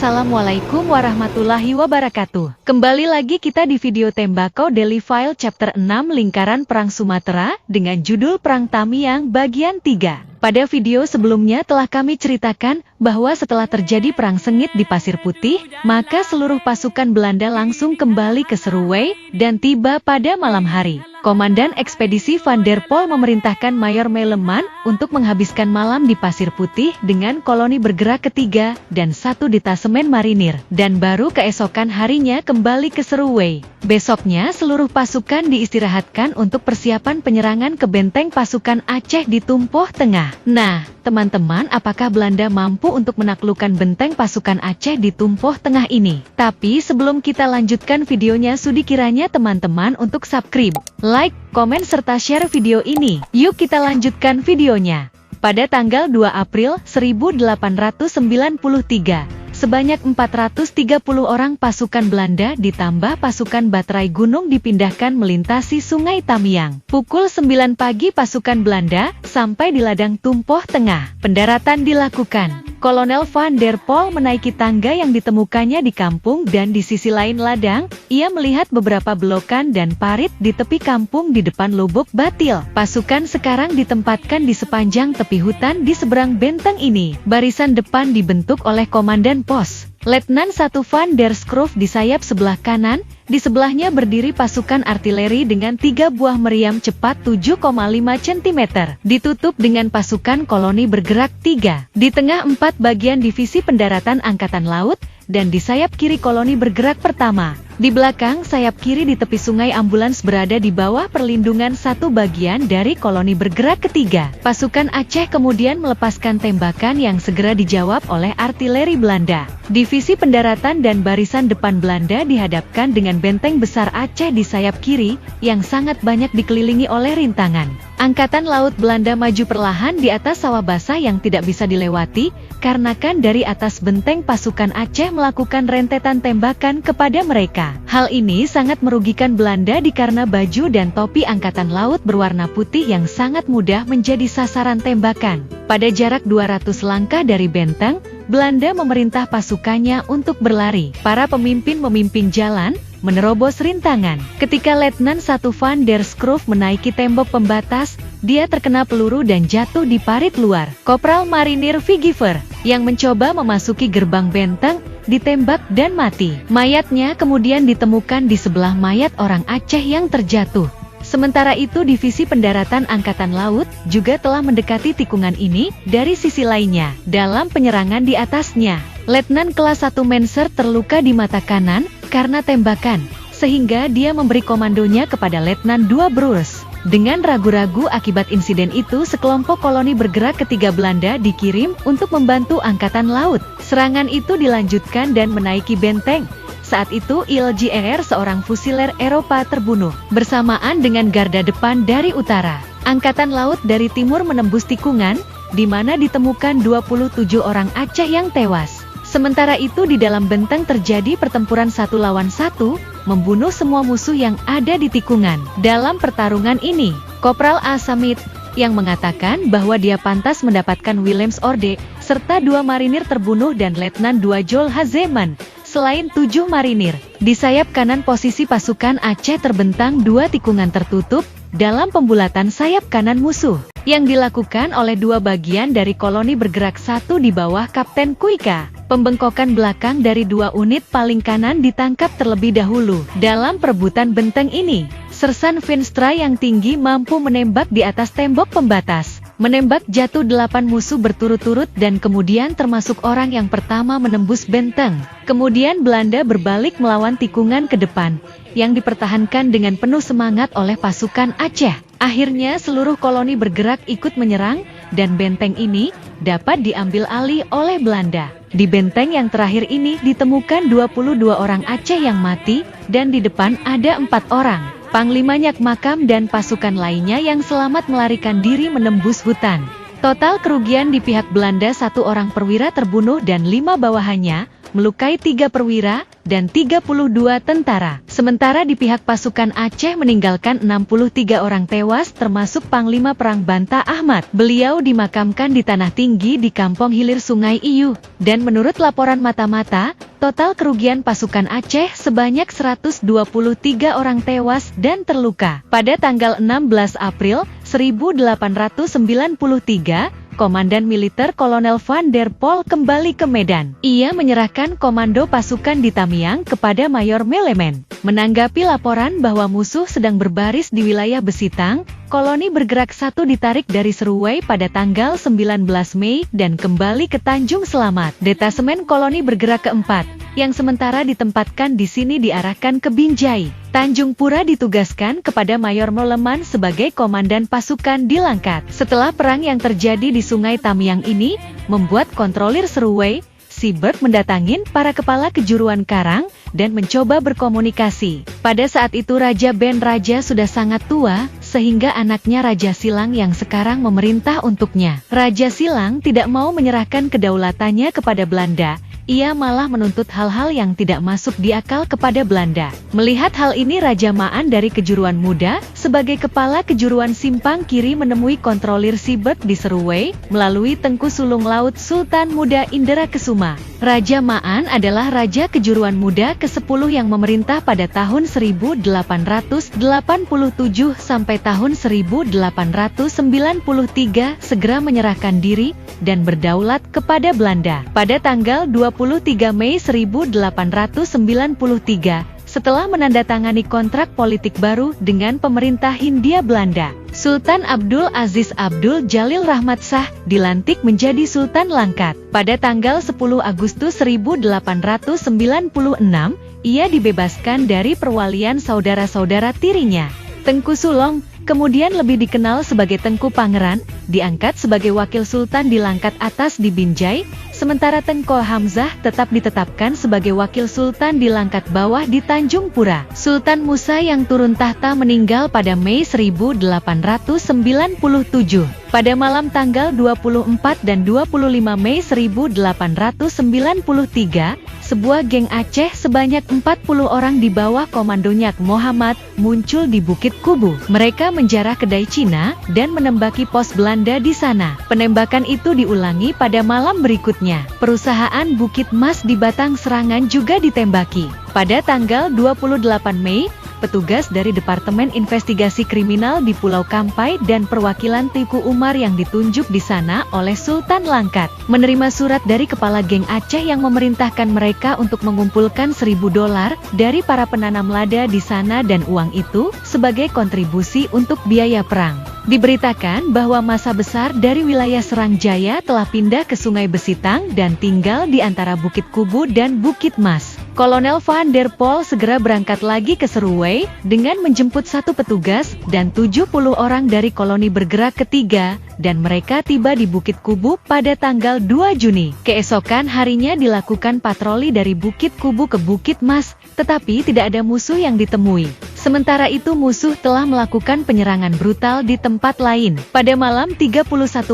Assalamualaikum warahmatullahi wabarakatuh. Kembali lagi kita di video Tembakau Daily File Chapter 6 Lingkaran Perang Sumatera dengan judul Perang Tamiang bagian 3. Pada video sebelumnya telah kami ceritakan bahwa setelah terjadi perang sengit di Pasir Putih, maka seluruh pasukan Belanda langsung kembali ke Seruwei dan tiba pada malam hari. Komandan ekspedisi Van der Pol memerintahkan Mayor Meileman untuk menghabiskan malam di Pasir Putih dengan koloni bergerak ketiga dan satu detasemen marinir, dan baru keesokan harinya kembali ke Seruwei. Besoknya seluruh pasukan diistirahatkan untuk persiapan penyerangan ke benteng pasukan Aceh di Tumpoh Tengah. Nah, teman-teman, apakah Belanda mampu untuk menaklukkan benteng pasukan Aceh di Tumpoh Tengah ini? Tapi sebelum kita lanjutkan videonya, sudi kiranya teman-teman untuk subscribe, like, komen, serta share video ini. Yuk kita lanjutkan videonya. Pada tanggal 2 April 1893, sebanyak 430 orang pasukan Belanda ditambah pasukan Batrai Gunung dipindahkan melintasi Sungai Tamiang. Pukul 9 pagi pasukan Belanda sampai di ladang Tumpoh Tengah. Pendaratan dilakukan. Kolonel Van der Pol menaiki tangga yang ditemukannya di kampung, dan di sisi lain ladang, ia melihat beberapa belokan dan parit di tepi kampung di depan Lubuk Batil. Pasukan sekarang ditempatkan di sepanjang tepi hutan di seberang benteng ini. Barisan depan dibentuk oleh komandan pos, Letnan 1 Van der Schroef di sayap sebelah kanan. Di sebelahnya berdiri pasukan artileri dengan 3 buah meriam cepat 7,5 cm. Ditutup dengan pasukan koloni bergerak 3. Di tengah 4 bagian divisi pendaratan angkatan laut, dan di sayap kiri koloni bergerak pertama. Di belakang sayap kiri di tepi sungai ambulans berada di bawah perlindungan satu bagian dari koloni bergerak ketiga. Pasukan Aceh kemudian melepaskan tembakan yang segera dijawab oleh artileri Belanda. Divisi pendaratan dan barisan depan Belanda dihadapkan dengan benteng besar Aceh di sayap kiri yang sangat banyak dikelilingi oleh rintangan. Angkatan laut Belanda maju perlahan di atas sawah basah yang tidak bisa dilewati, karena kan dari atas benteng pasukan Aceh melakukan rentetan tembakan kepada mereka. Hal ini sangat merugikan Belanda dikarenakan baju dan topi angkatan laut berwarna putih yang sangat mudah menjadi sasaran tembakan. Pada jarak 200 langkah dari benteng, Belanda memerintah pasukannya untuk berlari. Para pemimpin memimpin jalan, menerobos rintangan. Ketika Letnan 1 Van der Schroef menaiki tembok pembatas, dia terkena peluru dan jatuh di parit luar. Kopral Marinir Vigiver, yang mencoba memasuki gerbang benteng, ditembak dan mati. Mayatnya kemudian ditemukan di sebelah mayat orang Aceh yang terjatuh. Sementara itu divisi pendaratan angkatan laut juga telah mendekati tikungan ini dari sisi lainnya. Dalam penyerangan di atasnya, Letnan kelas 1 Menser terluka di mata kanan karena tembakan, sehingga dia memberi komandonya kepada Letnan 2 Broers. Dengan ragu-ragu akibat insiden itu, sekelompok koloni bergerak ketiga Belanda dikirim untuk membantu angkatan laut. Serangan itu dilanjutkan dan menaiki benteng. Saat itu ILJR, seorang fusiler Eropa, terbunuh bersamaan dengan garda depan dari utara. Angkatan laut dari timur menembus tikungan, di mana ditemukan 27 orang Aceh yang tewas. Sementara itu di dalam benteng terjadi pertempuran 1 lawan 1, membunuh semua musuh yang ada di tikungan. Dalam pertarungan ini, Kopral A. Samit, yang mengatakan bahwa dia pantas mendapatkan Willems Orde, serta 2 marinir terbunuh dan Letnan 2 Jol Hazeman, selain 7 marinir. Di sayap kanan posisi pasukan Aceh terbentang 2 tikungan tertutup dalam pembulatan sayap kanan musuh, yang dilakukan oleh 2 bagian dari koloni bergerak 1 di bawah Kapten Kuika. Pembengkokan belakang dari 2 unit paling kanan ditangkap terlebih dahulu. Dalam perebutan benteng ini, Sersan Vinstra yang tinggi mampu menembak di atas tembok pembatas. Menembak jatuh 8 musuh berturut-turut dan kemudian termasuk orang yang pertama menembus benteng. Kemudian Belanda berbalik melawan tikungan ke depan, yang dipertahankan dengan penuh semangat oleh pasukan Aceh. Akhirnya seluruh koloni bergerak ikut menyerang, dan benteng ini dapat diambil alih oleh Belanda. Di benteng yang terakhir ini ditemukan 22 orang Aceh yang mati, dan di depan ada 4 orang. Panglima Nyak Makam dan pasukan lainnya yang selamat melarikan diri menembus hutan. Total kerugian di pihak Belanda 1 orang perwira terbunuh dan 5 bawahannya, melukai 3 perwira dan 32 tentara. Sementara di pihak pasukan Aceh meninggalkan 63 orang tewas termasuk Panglima Perang Banta Ahmad. Beliau dimakamkan di Tanah Tinggi di Kampung Hilir Sungai Iyu. Dan menurut laporan mata-mata, total kerugian pasukan Aceh sebanyak 123 orang tewas dan terluka. Pada tanggal 16 April 1893, Komandan Militer Kolonel Van der Pol kembali ke Medan. Ia menyerahkan komando pasukan di Tamiang kepada Mayor Melemen. Menanggapi laporan bahwa musuh sedang berbaris di wilayah Besitang, koloni bergerak 1 ditarik dari Seruwai pada tanggal 19 Mei dan kembali ke Tanjung Selamat. Detasemen koloni bergerak keempat, yang sementara ditempatkan di sini diarahkan ke Binjai. Tanjung Pura ditugaskan kepada Mayor Meleman sebagai komandan pasukan di Langkat. Setelah perang yang terjadi di Sungai Tamiang ini, membuat kontrolir Seruwai, Sibert mendatangin para kepala kejuruan Karang dan mencoba berkomunikasi. Pada saat itu Raja Ben Raja sudah sangat tua, sehingga anaknya Raja Silang yang sekarang memerintah untuknya. Raja Silang tidak mau menyerahkan kedaulatannya kepada Belanda. Ia malah menuntut hal-hal yang tidak masuk di akal kepada Belanda. Melihat hal ini Raja Maan dari kejuruan muda, sebagai kepala kejuruan Simpang Kiri menemui kontrolir Sibert di Seruwai, melalui Tengku Sulung Laut Sultan Muda Indra Kesuma. Raja Maan adalah Raja Kejuruan Muda ke-10 yang memerintah pada tahun 1887 sampai tahun 1893, segera menyerahkan diri dan berdaulat kepada Belanda. Pada tanggal 23 Mei 1893, setelah menandatangani kontrak politik baru dengan pemerintah Hindia Belanda, Sultan Abdul Aziz Abdul Jalil Rahmat Shah dilantik menjadi Sultan Langkat. Pada tanggal 10 Agustus 1896, ia dibebaskan dari perwalian saudara-saudara tirinya. Tengku Sulong, kemudian lebih dikenal sebagai Tengku Pangeran, diangkat sebagai wakil sultan di Langkat Atas di Binjai, sementara Tengku Hamzah tetap ditetapkan sebagai wakil sultan di Langkat Bawah di Tanjung Pura. Sultan Musa yang turun tahta meninggal pada Mei 1897. Pada malam tanggal 24 dan 25 Mei 1893, sebuah geng Aceh sebanyak 40 orang di bawah komando Nyak Muhammad muncul di Bukit Kubu. Mereka menjarah kedai Cina dan menembaki pos Belanda di sana. Penembakan itu diulangi pada malam berikutnya. Perusahaan Bukit Mas di Batang Serangan juga ditembaki. Pada tanggal 28 Mei, petugas dari Departemen Investigasi Kriminal di Pulau Kampai dan perwakilan Teuku Umar yang ditunjuk di sana oleh Sultan Langkat menerima surat dari kepala geng Aceh yang memerintahkan mereka untuk mengumpulkan $1.000 dari para penanam lada di sana dan uang itu sebagai kontribusi untuk biaya perang. Diberitakan bahwa massa besar dari wilayah Serang Jaya telah pindah ke Sungai Besitang dan tinggal di antara Bukit Kubu dan Bukit Mas. Kolonel Van der Pol segera berangkat lagi ke Seruwai dengan menjemput 1 petugas dan 70 orang dari koloni bergerak ketiga, dan mereka tiba di Bukit Kubu pada tanggal 2 Juni. Keesokan harinya dilakukan patroli dari Bukit Kubu ke Bukit Mas, tetapi tidak ada musuh yang ditemui. Sementara itu musuh telah melakukan penyerangan brutal di tempat lain. Pada malam 31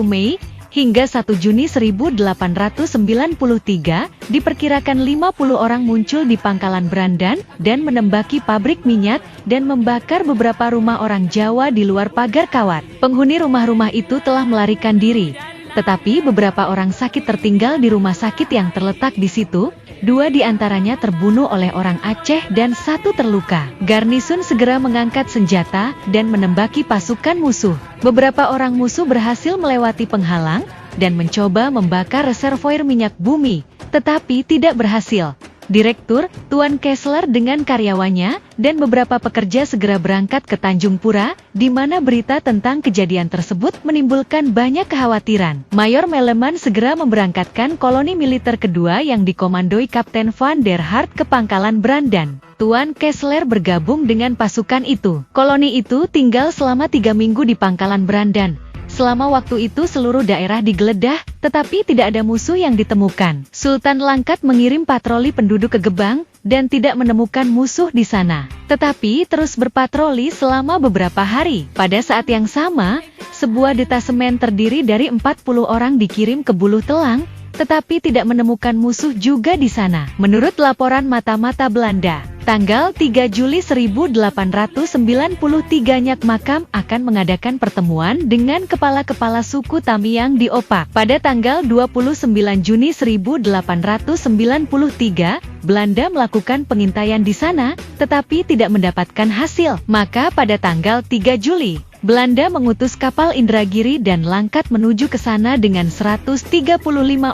Mei, hingga 1 Juni 1893, diperkirakan 50 orang muncul di Pangkalan Brandan dan menembaki pabrik minyak dan membakar beberapa rumah orang Jawa di luar pagar kawat. Penghuni rumah-rumah itu telah melarikan diri, tetapi beberapa orang sakit tertinggal di rumah sakit yang terletak di situ. 2 di antaranya terbunuh oleh orang Aceh dan 1 terluka. Garnisun segera mengangkat senjata dan menembaki pasukan musuh. Beberapa orang musuh berhasil melewati penghalang dan mencoba membakar reservoir minyak bumi, tetapi tidak berhasil. Direktur, Tuan Kessler dengan karyawannya, dan beberapa pekerja segera berangkat ke Tanjung Pura, di mana berita tentang kejadian tersebut menimbulkan banyak kekhawatiran. Mayor Meleman segera memberangkatkan koloni militer kedua yang dikomandoi Kapten Van der Hart ke Pangkalan Brandan. Tuan Kessler bergabung dengan pasukan itu. Koloni itu tinggal selama 3 minggu di Pangkalan Brandan. Selama waktu itu seluruh daerah digeledah, tetapi tidak ada musuh yang ditemukan. Sultan Langkat mengirim patroli penduduk ke Gebang, dan tidak menemukan musuh di sana. Tetapi terus berpatroli selama beberapa hari. Pada saat yang sama, sebuah detasemen terdiri dari 40 orang dikirim ke Buluh Telang, tetapi tidak menemukan musuh juga di sana. Menurut laporan mata-mata Belanda, tanggal 3 Juli 1893 Nyak Makam akan mengadakan pertemuan dengan kepala-kepala suku Tamiang di Opak. Pada tanggal 29 Juni 1893, Belanda melakukan pengintaian di sana, tetapi tidak mendapatkan hasil. Maka pada tanggal 3 Juli, Belanda mengutus kapal Indragiri dan Langkat menuju ke sana dengan 135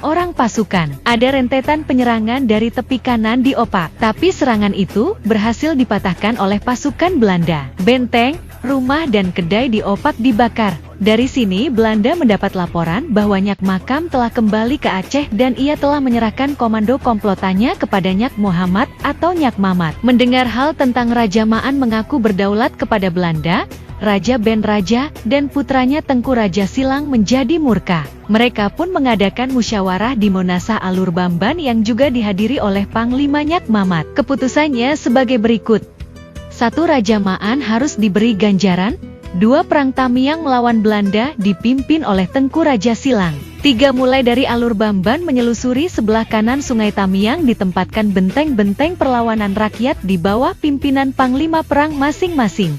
orang pasukan. Ada rentetan penyerangan dari tepi kanan di Opak, tapi serangan itu berhasil dipatahkan oleh pasukan Belanda. Benteng, rumah dan kedai di Opak dibakar. Dari sini Belanda mendapat laporan bahwa Nyak Makam telah kembali ke Aceh dan ia telah menyerahkan komando komplotannya kepada Nyak Muhammad atau Nyak Mamat. Mendengar hal tentang Raja Maan mengaku berdaulat kepada Belanda, Raja Ben Raja dan putranya Tengku Raja Silang menjadi murka. Mereka pun mengadakan musyawarah di Monasa Alur Bamban yang juga dihadiri oleh Panglima Nyak Mamat. Keputusannya sebagai berikut. 1. Raja Maan harus diberi ganjaran. 2. Perang Tamiang melawan Belanda dipimpin oleh Tengku Raja Silang. 3. Mulai dari Alur Bamban menyelusuri sebelah kanan Sungai Tamiang ditempatkan benteng-benteng perlawanan rakyat di bawah pimpinan Panglima Perang masing-masing.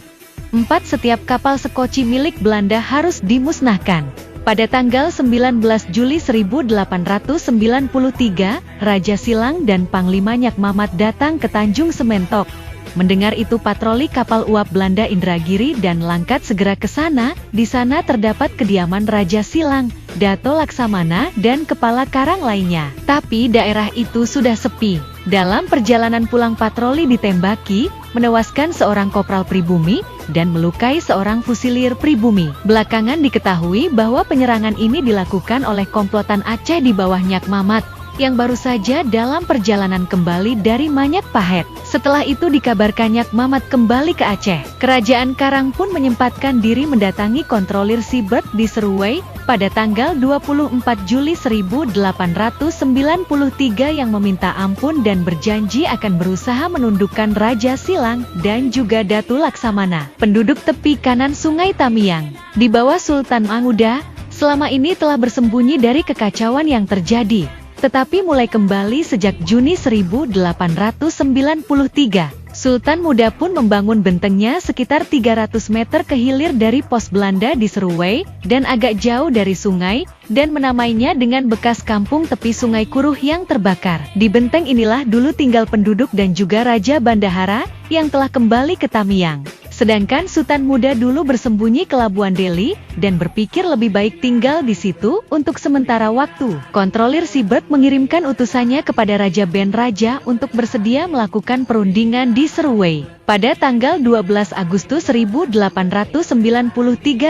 4. Setiap kapal sekoci milik Belanda harus dimusnahkan. Pada tanggal 19 Juli 1893, Raja Silang dan Panglima Nyak Mamat datang ke Tanjung Sementok. Mendengar itu patroli kapal uap Belanda Indragiri dan Langkat segera ke sana. Di sana terdapat kediaman Raja Silang, Dato Laksamana dan kepala karang lainnya. Tapi daerah itu sudah sepi. Dalam perjalanan pulang patroli ditembaki, menewaskan seorang kopral pribumi dan melukai seorang fusilir pribumi. Belakangan diketahui bahwa penyerangan ini dilakukan oleh komplotan Aceh di bawah Nyak Mamat, yang baru saja dalam perjalanan kembali dari Manyak Pahet. Setelah itu dikabarkan Nyak Mamat kembali ke Aceh. Kerajaan Karang pun menyempatkan diri mendatangi kontrolir Sibert di Seruwei pada tanggal 24 Juli 1893 yang meminta ampun dan berjanji akan berusaha menundukkan Raja Silang dan juga Datu Laksamana, penduduk tepi kanan Sungai Tamiang. Di bawah Sultan Manguda, selama ini telah bersembunyi dari kekacauan yang terjadi, tetapi mulai kembali sejak Juni 1893. Sultan Muda pun membangun bentengnya sekitar 300 meter ke hilir dari pos Belanda di Seruwei dan agak jauh dari sungai, dan menamainya dengan bekas kampung tepi Sungai Kuruh yang terbakar. Di benteng inilah dulu tinggal penduduk dan juga Raja Bandahara yang telah kembali ke Tamiang. Sedangkan Sultan Muda dulu bersembunyi ke Labuan Deli dan berpikir lebih baik tinggal di situ untuk sementara waktu. Kontrolir Sibert mengirimkan utusannya kepada Raja Ben Raja untuk bersedia melakukan perundingan di Seruwei. Pada tanggal 12 Agustus 1893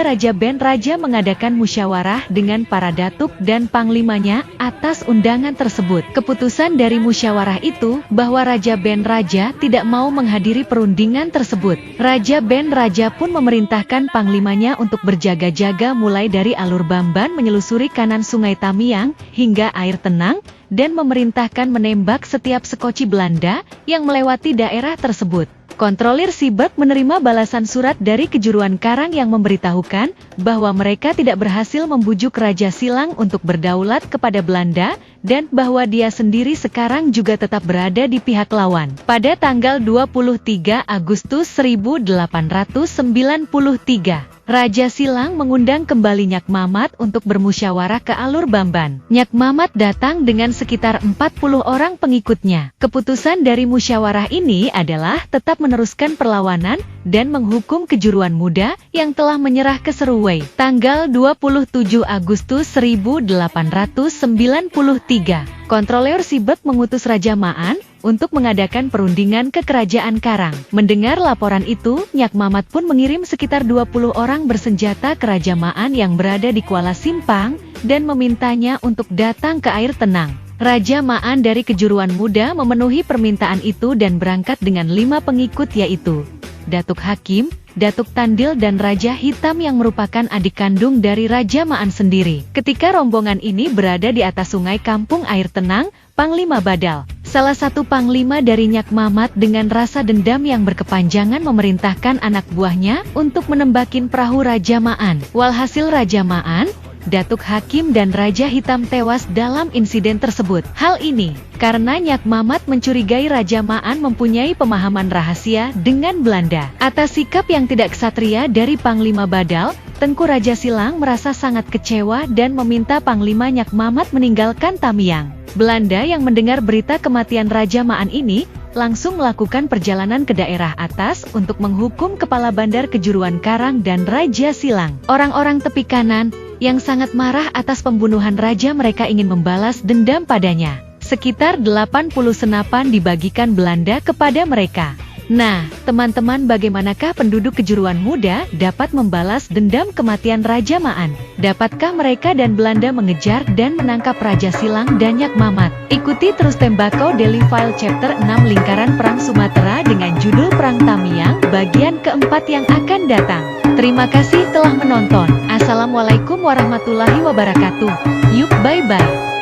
Raja Ben Raja mengadakan musyawarah dengan para datuk dan panglimanya atas undangan tersebut. Keputusan dari musyawarah itu bahwa Raja Ben Raja tidak mau menghadiri perundingan tersebut. Raja Ben Raja pun memerintahkan panglimanya untuk berjaga-jaga mulai dari Alur Bamban menyelusuri kanan Sungai Tamiang hingga Air Tenang, dan memerintahkan menembak setiap sekoci Belanda yang melewati daerah tersebut. Kontrolir Sibert menerima balasan surat dari kejuruan Karang yang memberitahukan bahwa mereka tidak berhasil membujuk Raja Silang untuk berdaulat kepada Belanda, dan bahwa dia sendiri sekarang juga tetap berada di pihak lawan. Pada tanggal 23 Agustus 1893, Raja Silang mengundang kembali Nyak Mamat untuk bermusyawarah ke Alur Bamban. Nyak Mamat datang dengan sekitar 40 orang pengikutnya. Keputusan dari musyawarah ini adalah tetap meneruskan perlawanan dan menghukum kejuruan muda yang telah menyerah ke Seruwei. Tanggal 27 Agustus 1893, Kontroler Sibert mengutus Raja Maan untuk mengadakan perundingan ke Kerajaan Karang. Mendengar laporan itu, Nyak Mamat pun mengirim sekitar 20 orang bersenjata ke Raja Maan yang berada di Kuala Simpang dan memintanya untuk datang ke Air Tenang. Raja Maan dari kejuruan muda memenuhi permintaan itu dan berangkat dengan 5 pengikut, yaitu Datuk Hakim, Datuk Tandil dan Raja Hitam yang merupakan adik kandung dari Raja Maan sendiri. Ketika rombongan ini berada di atas sungai kampung Air Tenang, Panglima Badal, salah satu panglima dari Nyak Mamat, dengan rasa dendam yang berkepanjangan memerintahkan anak buahnya untuk menembakin perahu Raja Maan. Walhasil Raja Maan Datuk Hakim dan Raja Hitam tewas dalam insiden tersebut. Hal ini karena Nyak Mamat mencurigai Raja Maan mempunyai pemahaman rahasia dengan Belanda. Atas sikap yang tidak ksatria dari Panglima Badal, Tengku Raja Silang merasa sangat kecewa dan meminta Panglima Nyak Mamat meninggalkan Tamiang. Belanda yang mendengar berita kematian Raja Maan ini langsung melakukan perjalanan ke daerah atas untuk menghukum Kepala Bandar Kejuruan Karang dan Raja Silang. Orang-orang tepi kanan yang sangat marah atas pembunuhan raja mereka ingin membalas dendam padanya. Sekitar 80 senapan dibagikan Belanda kepada mereka. Nah, teman-teman, bagaimanakah penduduk Kejuruan Muda dapat membalas dendam kematian Raja Maan? Dapatkah mereka dan Belanda mengejar dan menangkap Raja Silang dan Nyak Mamat? Ikuti terus Tembakau Daily File Chapter 6 Lingkaran Perang Sumatera dengan judul Perang Tamiang bagian keempat yang akan datang. Terima kasih telah menonton. Assalamualaikum warahmatullahi wabarakatuh. Yuk, bye-bye.